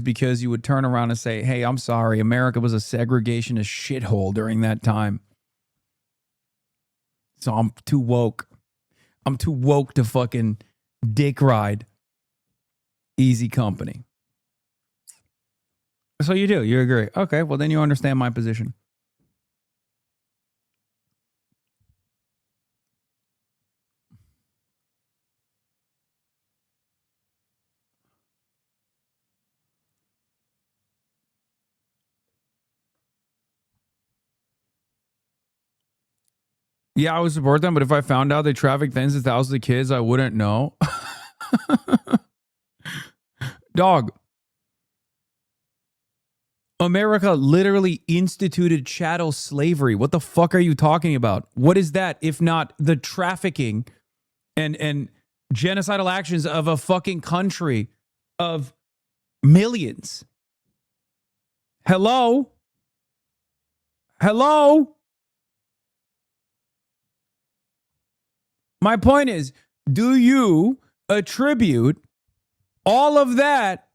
because you would turn around and say, hey, I'm sorry, America was a segregationist shithole during that time. So I'm too woke. I'm too woke to fucking dick ride Easy Company. So you do. You agree. Okay, well, then you understand my position. Yeah, I would support them, but if I found out they traffic tens of thousands of kids, I wouldn't know. Dog. America literally instituted chattel slavery. What the fuck are you talking about? What is that if not the trafficking and genocidal actions of a fucking country of millions? Hello? Hello? My point is, do you attribute all of that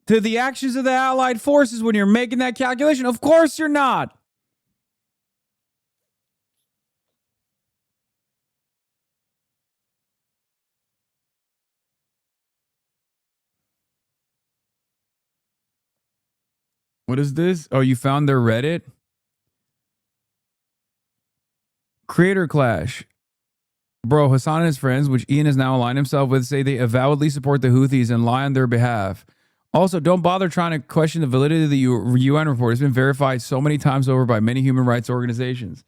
to the actions of the Allied forces when you're making that calculation? Of course you're not. What is this? Oh, you found their Reddit? Creator Clash. Bro, Hasan and his friends, which Ian has now aligned himself with, say they avowedly support the Houthis and lie on their behalf. Also, don't bother trying to question the validity of the UN report. It's been verified so many times over by many human rights organizations.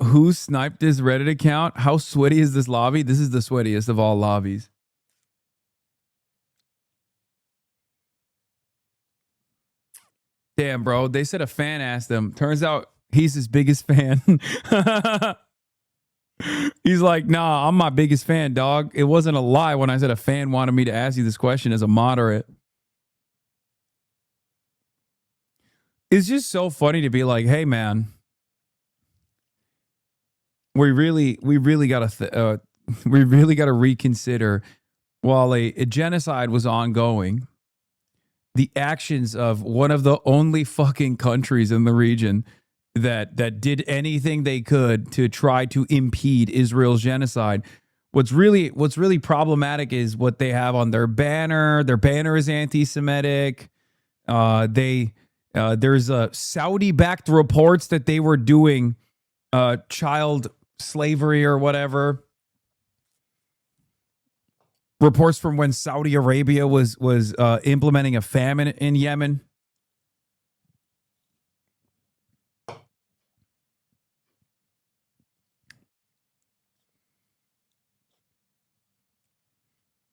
Who sniped this Reddit account? How sweaty is this lobby? This is the sweatiest of all lobbies. Damn, bro. They said a fan asked him. Turns out he's his biggest fan. He's like, nah, I'm my biggest fan, dog. It wasn't a lie when I said a fan wanted me to ask you this question as a moderate. It's just so funny to be like, hey, man, we really gotta reconsider. While a genocide was ongoing, the actions of one of the only fucking countries in the region that did anything they could to try to impede Israel's genocide. What's really problematic is what they have on their banner. Their banner is anti-Semitic. There's Saudi-backed reports that they were doing child slavery or whatever. Reports from when Saudi Arabia was implementing a famine in Yemen.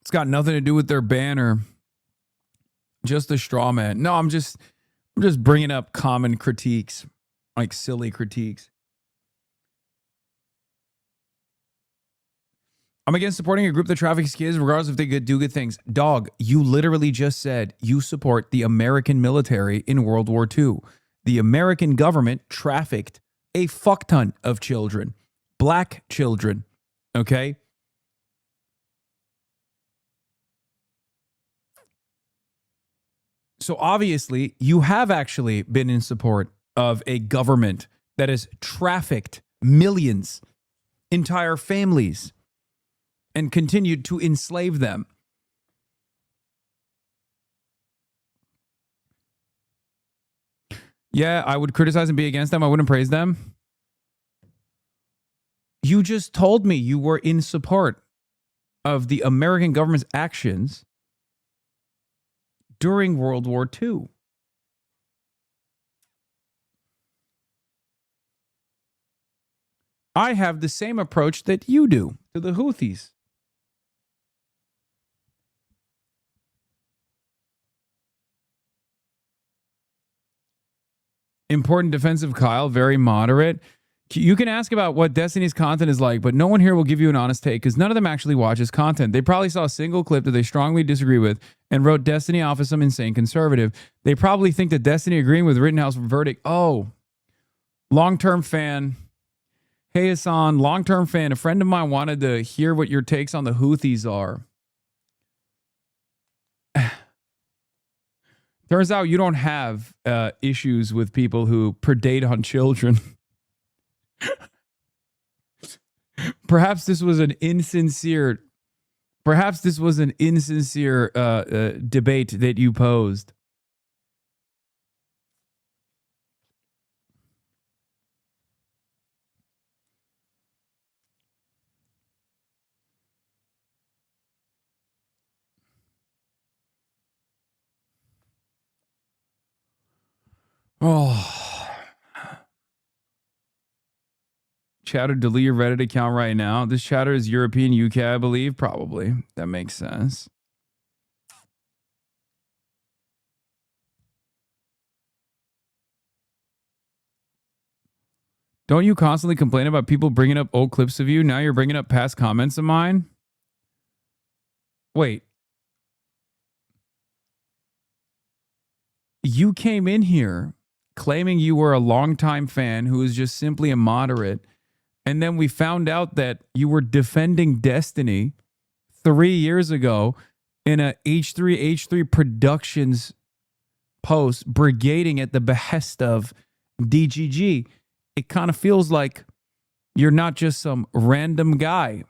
It's got nothing to do with their banner. Just a straw man. No, I'm just bringing up common critiques, like silly critiques. I'm against supporting a group that traffics kids, regardless if they do good things. Dog, you literally just said you support the American military in World War II. The American government trafficked a fuck ton of children, black children. Okay. So obviously, you have actually been in support of a government that has trafficked millions, entire families, and continued to enslave them. Yeah, I would criticize and be against them. I wouldn't praise them. You just told me you were in support of the American government's actions during World War II. I have the same approach that you do to the Houthis. Important defensive Kyle, very moderate. You can ask about what Destiny's content is like, but no one here will give you an honest take because none of them actually watches content. They probably saw a single clip that they strongly disagree with and wrote Destiny off as some insane conservative. They probably think that Destiny agreeing with Rittenhouse verdict. Oh, long-term fan. Hey, Hasan, long-term fan. A friend of mine wanted to hear what your takes on the Houthis are. Turns out you don't have issues with people who predate on children. Perhaps this was an insincere debate that you posed. Oh. Chatter, delete your Reddit account right now. This chatter is European UK, I believe. Probably. That makes sense. Don't you constantly complain about people bringing up old clips of you? Now you're bringing up past comments of mine? Wait. You came in here claiming you were a longtime fan who is just simply a moderate. And then we found out that you were defending Destiny 3 years ago in a H3 Productions post brigading at the behest of DGG. It kind of feels like you're not just some random guy.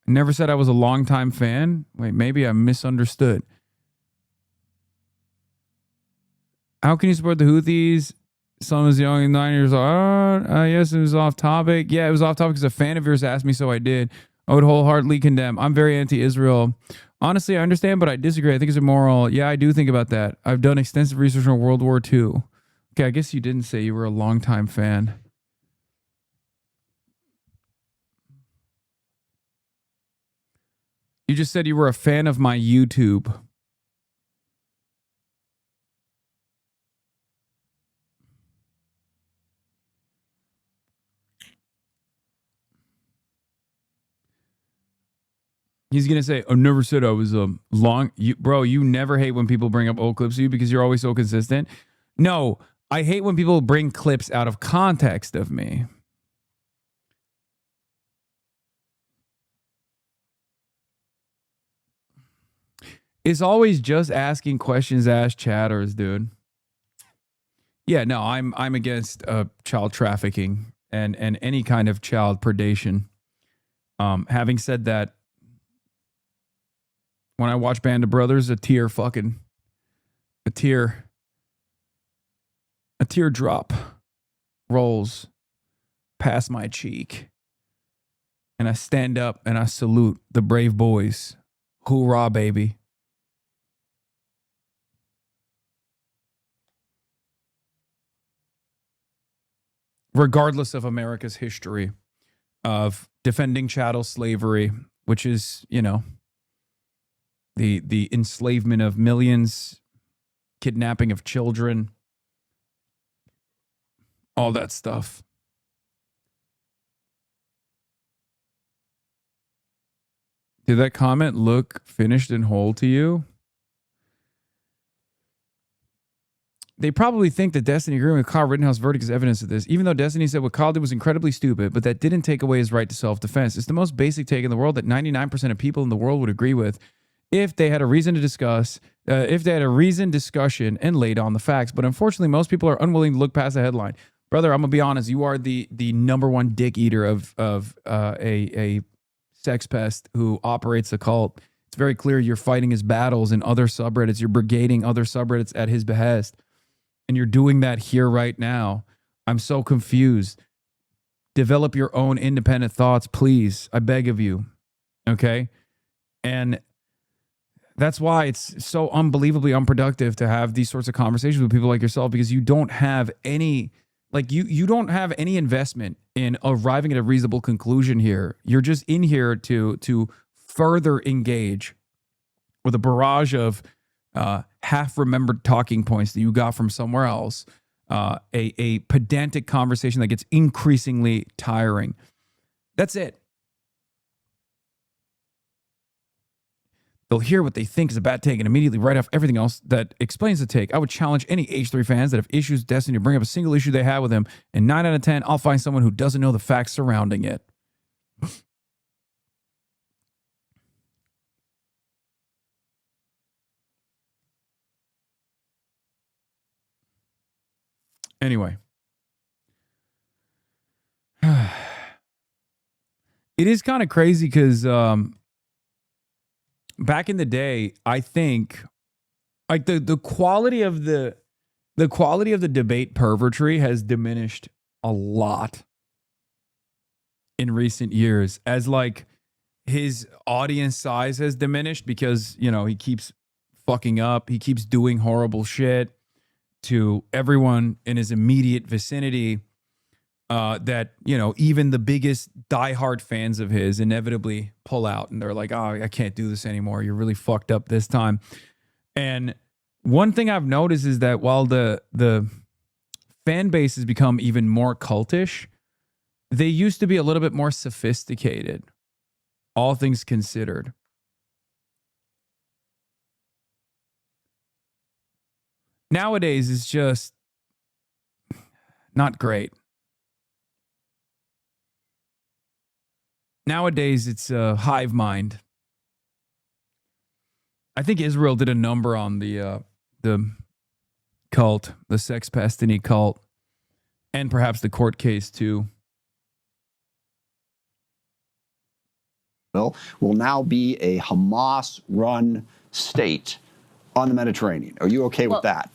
I never said I was a longtime fan. Wait, maybe I misunderstood. How can you support the Houthis? Son is young and 9 years old. Yes, it was off topic. Yeah, it was off topic because a fan of yours asked me, so I did. I would wholeheartedly condemn. I'm very anti-Israel. Honestly, I understand, but I disagree. I think it's immoral. Yeah, I do think about that. I've done extensive research on World War II. Okay, I guess you didn't say you were a longtime fan. You just said you were a fan of my YouTube. He's going to say, I never said I was a long... Bro, you never hate when people bring up old clips of you because you're always so consistent. No, I hate when people bring clips out of context of me. It's always just asking questions as chatters, dude. Yeah, no, I'm against child trafficking and any kind of child predation. Having said that, when I watch Band of Brothers, a tear drop rolls past my cheek. And I stand up and I salute the brave boys. Hoorah, baby. Regardless of America's history of defending chattel slavery, which is, you know, the enslavement of millions, kidnapping of children, all that stuff. Did that comment look finished and whole to you? They probably think that Destiny agreeing with Kyle Rittenhouse verdict is evidence of this, even though Destiny said what Kyle did was incredibly stupid, but that didn't take away his right to self-defense. It's the most basic take in the world that 99% of people in the world would agree with if they had a reason to discuss, if they had a reasoned discussion and laid on the facts. But unfortunately, most people are unwilling to look past the headline. Brother, I'm gonna be honest. You are the number one dick eater of a sex pest who operates a cult. It's very clear you're fighting his battles in other subreddits. You're brigading other subreddits at his behest. And you're doing that here right now. I'm so confused. Develop your own independent thoughts, please. I beg of you. Okay? And that's why it's so unbelievably unproductive to have these sorts of conversations with people like yourself, because you don't have any, like you don't have any investment in arriving at a reasonable conclusion here. You're just in here to further engage with a barrage of half-remembered talking points that you got from somewhere else a pedantic conversation that gets increasingly tiring. That's it. They'll hear what they think is a bad take and immediately write off everything else that explains the take. I would challenge any H3 fans that have issues with Destiny to bring up a single issue they have with him, and 9 out of 10, I'll find someone who doesn't know the facts surrounding it. Anyway. It is kind of crazy because back in the day, I think like the quality of the debate pervertry has diminished a lot in recent years as like his audience size has diminished because, you know, he keeps fucking up. He keeps doing horrible shit to everyone in his immediate vicinity. That, you know, even the biggest diehard fans of his inevitably pull out and they're like, oh, I can't do this anymore. You're really fucked up this time. And one thing I've noticed is that while the fan base has become even more cultish, they used to be a little bit more sophisticated, all things considered. Nowadays, it's just not great. Nowadays, it's a hive mind. I think Israel did a number on the cult, the Sex Pastini cult, and perhaps the court case too. Will now be a Hamas-run state on the Mediterranean. Are you okay with that?